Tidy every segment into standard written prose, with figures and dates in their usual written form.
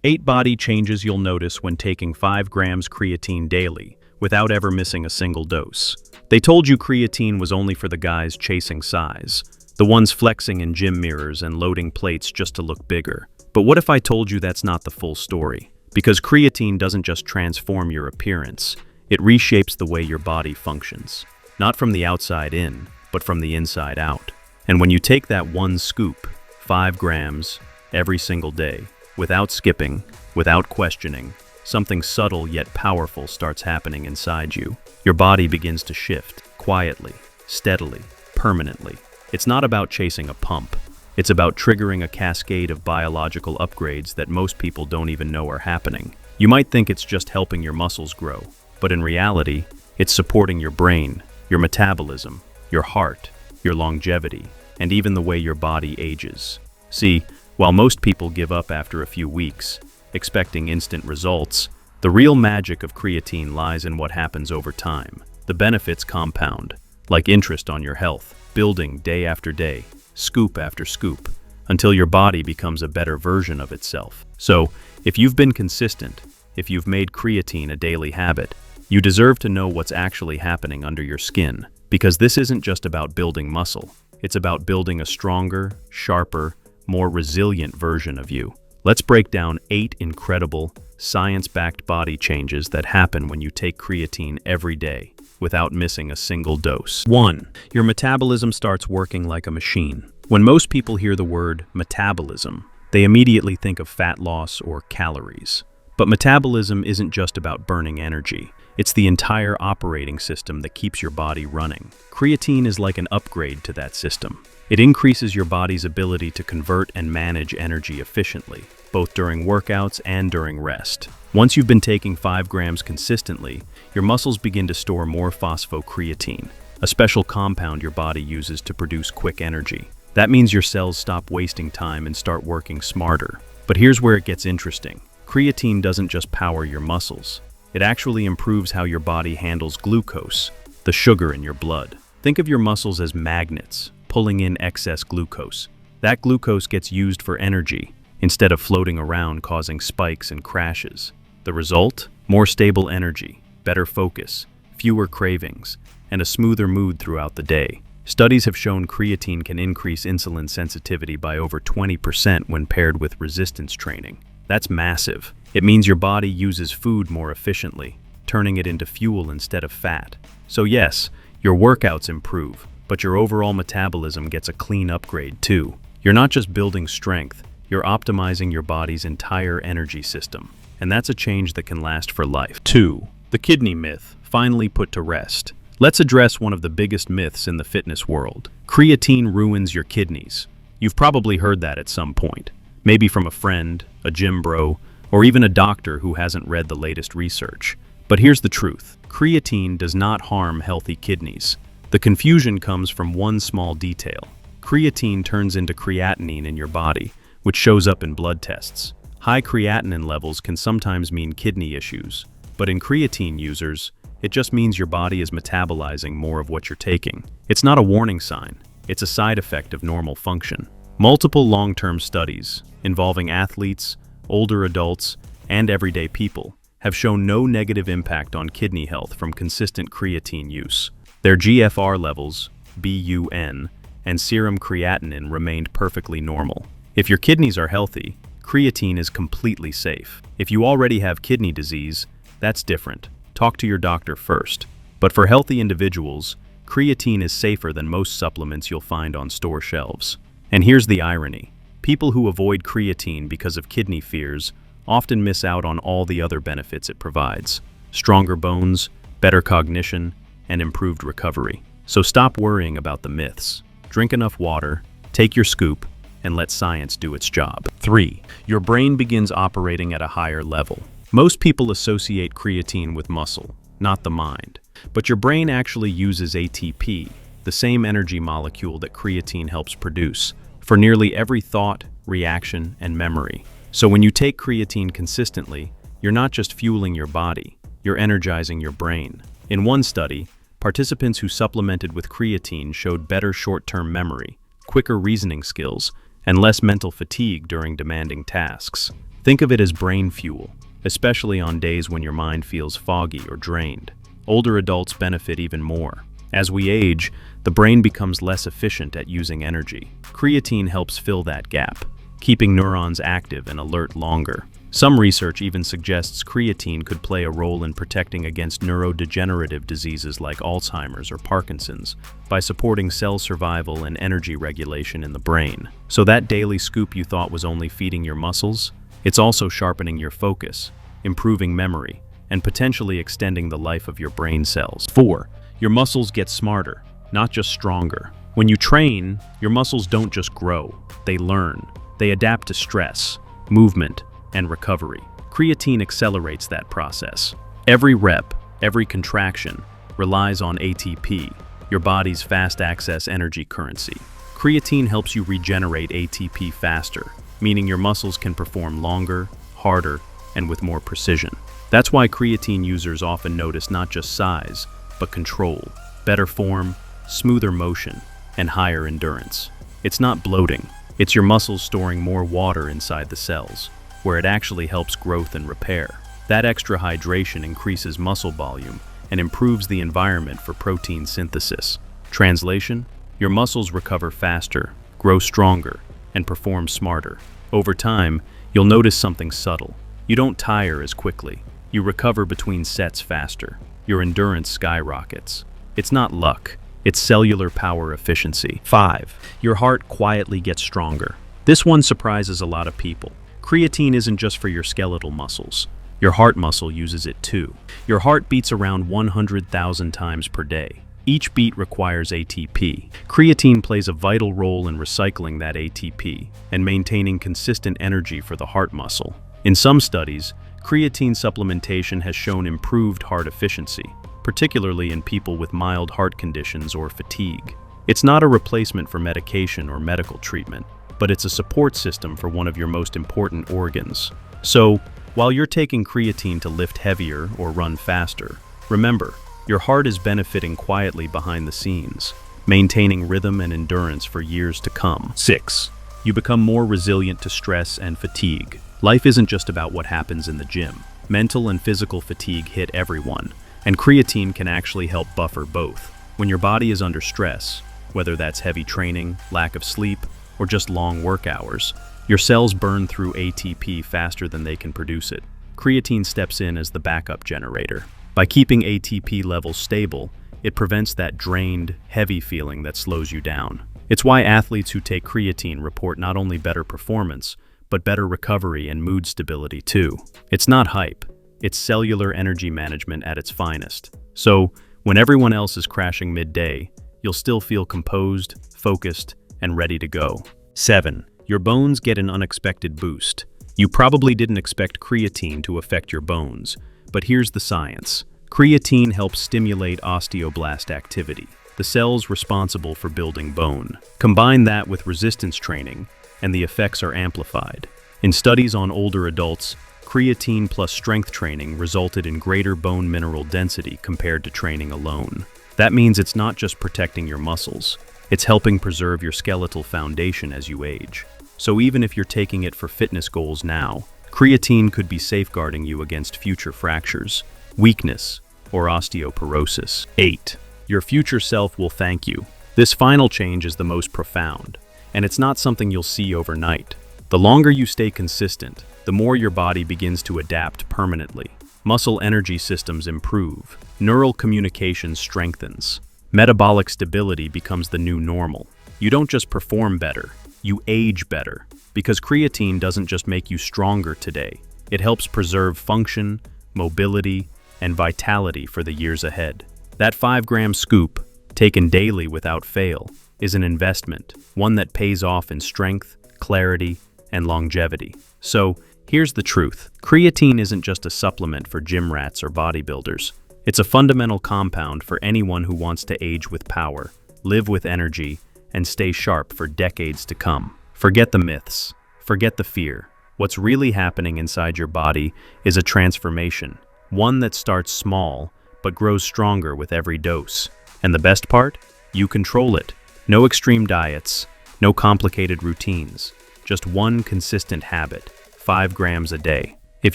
8 body changes you'll notice when taking 5 grams creatine daily, without ever missing a single dose. They told you creatine was only for the guys chasing size, the ones flexing in gym mirrors and loading plates just to look bigger. But what if I told you that's not the full story? Because creatine doesn't just transform your appearance, it reshapes the way your body functions. Not from the outside in, but from the inside out. And when you take that one scoop, 5 grams, every single day, without skipping, without questioning, something subtle yet powerful starts happening inside you. Your body begins to shift, quietly, steadily, permanently. It's not about chasing a pump. It's about triggering a cascade of biological upgrades that most people don't even know are happening. You might think it's just helping your muscles grow, but in reality, it's supporting your brain, your metabolism, your heart, your longevity, and even the way your body ages. See, while most people give up after a few weeks, expecting instant results, the real magic of creatine lies in what happens over time. The benefits compound, like interest on your health, building day after day, scoop after scoop, until your body becomes a better version of itself. So, if you've been consistent, if you've made creatine a daily habit, you deserve to know what's actually happening under your skin, because this isn't just about building muscle. It's about building a stronger, sharper, more resilient version of you. Let's break down 8 incredible, science-backed body changes that happen when you take creatine every day, without missing a single dose. 1. Your metabolism starts working like a machine. When most people hear the word metabolism, they immediately think of fat loss or calories. But metabolism isn't just about burning energy. It's the entire operating system that keeps your body running. Creatine is like an upgrade to that system. It increases your body's ability to convert and manage energy efficiently, both during workouts and during rest. Once you've been taking 5 grams consistently, your muscles begin to store more phosphocreatine, a special compound your body uses to produce quick energy. That means your cells stop wasting time and start working smarter. But here's where it gets interesting. Creatine doesn't just power your muscles. It actually improves how your body handles glucose, the sugar in your blood. Think of your muscles as magnets, pulling in excess glucose. That glucose gets used for energy, instead of floating around causing spikes and crashes. The result? More stable energy, better focus, fewer cravings, and a smoother mood throughout the day. Studies have shown creatine can increase insulin sensitivity by over 20% when paired with resistance training. That's massive. It means your body uses food more efficiently, turning it into fuel instead of fat. So yes, your workouts improve, but your overall metabolism gets a clean upgrade too. You're not just building strength, you're optimizing your body's entire energy system. And that's a change that can last for life. 2. The kidney myth, finally put to rest. Let's address one of the biggest myths in the fitness world. Creatine ruins your kidneys. You've probably heard that at some point. Maybe from a friend, a gym bro, or even a doctor who hasn't read the latest research. But here's the truth. Creatine does not harm healthy kidneys. The confusion comes from one small detail. Creatine turns into creatinine in your body, which shows up in blood tests. High creatinine levels can sometimes mean kidney issues, but in creatine users, it just means your body is metabolizing more of what you're taking. It's not a warning sign, it's a side effect of normal function. Multiple long-term studies involving athletes, older adults, and everyday people have shown no negative impact on kidney health from consistent creatine use. Their GFR levels, BUN, and serum creatinine remained perfectly normal. If your kidneys are healthy, creatine is completely safe. If you already have kidney disease, that's different. Talk to your doctor first. But for healthy individuals, creatine is safer than most supplements you'll find on store shelves. And here's the irony. People who avoid creatine because of kidney fears often miss out on all the other benefits it provides. Stronger bones, better cognition, and improved recovery. So stop worrying about the myths. Drink enough water, take your scoop, and let science do its job. 3. Your brain begins operating at a higher level. Most people associate creatine with muscle, not the mind. But your brain actually uses ATP, the same energy molecule that creatine helps produce, for nearly every thought, reaction, and memory. So when you take creatine consistently, you're not just fueling your body, you're energizing your brain. In one study, participants who supplemented with creatine showed better short-term memory, quicker reasoning skills, and less mental fatigue during demanding tasks. Think of it as brain fuel, especially on days when your mind feels foggy or drained. Older adults benefit even more. As we age, the brain becomes less efficient at using energy. Creatine helps fill that gap, keeping neurons active and alert longer. Some research even suggests creatine could play a role in protecting against neurodegenerative diseases like Alzheimer's or Parkinson's by supporting cell survival and energy regulation in the brain. So that daily scoop you thought was only feeding your muscles, it's also sharpening your focus, improving memory, and potentially extending the life of your brain cells. 4. Your muscles get smarter, not just stronger. When you train, your muscles don't just grow, they learn. They adapt to stress, movement, and recovery. Creatine accelerates that process. Every rep, every contraction relies on ATP, your body's fast-access energy currency. Creatine helps you regenerate ATP faster, meaning your muscles can perform longer, harder, and with more precision. That's why creatine users often notice not just size, but control, better form, smoother motion, and higher endurance. It's not bloating, it's your muscles storing more water inside the cells, where it actually helps growth and repair. That extra hydration increases muscle volume and improves the environment for protein synthesis. Translation: your muscles recover faster, grow stronger, and perform smarter. Over time, you'll notice something subtle. You don't tire as quickly. You recover between sets faster. Your endurance skyrockets. It's not luck, it's cellular power efficiency. 5. Your heart quietly gets stronger. This one surprises a lot of people. Creatine isn't just for your skeletal muscles. Your heart muscle uses it too. Your heart beats around 100,000 times per day. Each beat requires ATP. Creatine plays a vital role in recycling that ATP and maintaining consistent energy for the heart muscle. In some studies, creatine supplementation has shown improved heart efficiency, particularly in people with mild heart conditions or fatigue. It's not a replacement for medication or medical treatment, but it's a support system for one of your most important organs. So, while you're taking creatine to lift heavier or run faster, remember, your heart is benefiting quietly behind the scenes, maintaining rhythm and endurance for years to come. 6. You become more resilient to stress and fatigue. Life isn't just about what happens in the gym. Mental and physical fatigue hit everyone, and creatine can actually help buffer both. When your body is under stress, whether that's heavy training, lack of sleep, or just long work hours, your cells burn through ATP faster than they can produce it. Creatine steps in as the backup generator. By keeping ATP levels stable, it prevents that drained, heavy feeling that slows you down. It's why athletes who take creatine report not only better performance, but better recovery and mood stability too. It's not hype, it's cellular energy management at its finest. So, when everyone else is crashing midday, you'll still feel composed, focused, and ready to go. 7. Your bones get an unexpected boost. You probably didn't expect creatine to affect your bones, but here's the science. Creatine helps stimulate osteoblast activity, the cells responsible for building bone. Combine that with resistance training, and the effects are amplified. In studies on older adults, creatine plus strength training resulted in greater bone mineral density compared to training alone. That means it's not just protecting your muscles, it's helping preserve your skeletal foundation as you age. So even if you're taking it for fitness goals now, creatine could be safeguarding you against future fractures, weakness, or osteoporosis. 8. Your future self will thank you. This final change is the most profound, and it's not something you'll see overnight. The longer you stay consistent, the more your body begins to adapt permanently. Muscle energy systems improve, neural communication strengthens, metabolic stability becomes the new normal. You don't just perform better, you age better, because creatine doesn't just make you stronger today. It helps preserve function, mobility, and vitality for the years ahead. That 5-gram scoop, taken daily without fail, is an investment, one that pays off in strength, clarity, and longevity. So, here's the truth. Creatine isn't just a supplement for gym rats or bodybuilders. It's a fundamental compound for anyone who wants to age with power, live with energy, and stay sharp for decades to come. Forget the myths. Forget the fear. What's really happening inside your body is a transformation, one that starts small but grows stronger with every dose. And the best part? You control it. No extreme diets, no complicated routines, just one consistent habit. 5 grams a day. If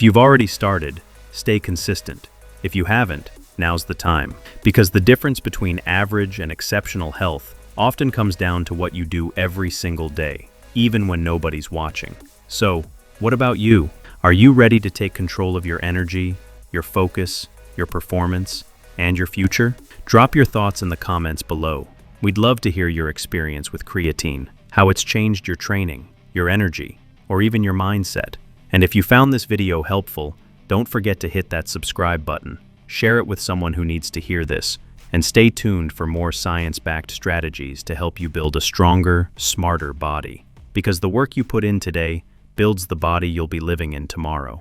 you've already started, stay consistent. If you haven't, now's the time. Because the difference between average and exceptional health often comes down to what you do every single day, even when nobody's watching. So, what about you? Are you ready to take control of your energy, your focus, your performance, and your future? Drop your thoughts in the comments below. We'd love to hear your experience with creatine, how it's changed your training, your energy, or even your mindset. And if you found this video helpful, don't forget to hit that subscribe button. Share it with someone who needs to hear this, and stay tuned for more science-backed strategies to help you build a stronger, smarter body. Because the work you put in today builds the body you'll be living in tomorrow.